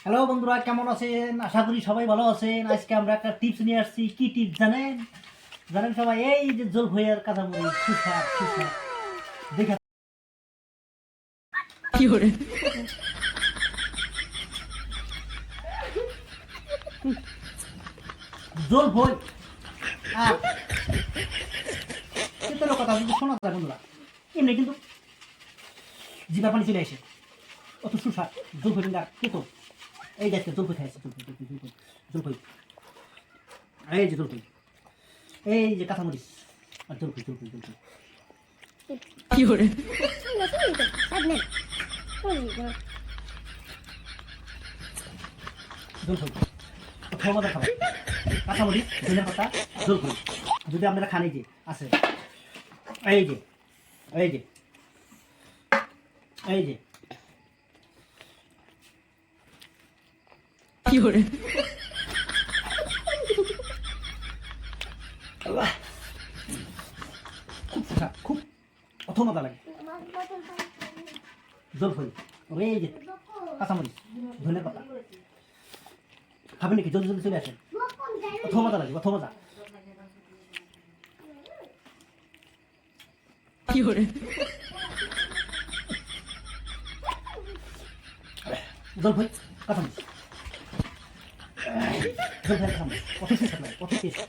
Hello বন্ধুরা, কেমন আছেন? আশা করি সবাই ভালো আছেন। আজকে আমরা একটা টিপস নিয়ে আসছি। কি টিপস জানেন? জানেন সবাই? এই যে জল ভইয়ার কাঁচামরিচ সুস্বাদ সুস্বাদ দেখে কি করে জল ভই আর তেতের কথা কিন্তু শোনা যায় বন্ধুরা, এমনি কিন্তু জিভা পানি চলে আসে। অত সুস্বাদ জল ভই না খেতো। এই দেখতে জল ভই খাইছে, জল ভই এই যে জল ভই, এই যে কাঁচামরিচ আর জল ভই কি করে জল ভই প্রথম মজা খাবার কাঁচামরিচ ধনিয়া পাতা জল ভই। যদি আপনারা খান, এই যে আছে, এই যে এই যে এই যে কি করে আল্লাহ, খুব সুস্বাদ, খুব প্রথম মজা লাগে। জল ভই এই যে কাঁচামরিচ ধনিয়া পাতা খাবেন নাকি? জলদি জলদি চলে আসেন। প্রথম মজা লাগে, প্রথম মজা। কি করে জল ভই কাঁচামরিচ, জল ভই কাঁচামরিচ কত সুস্বাদ লাগে, কত টেস্ট।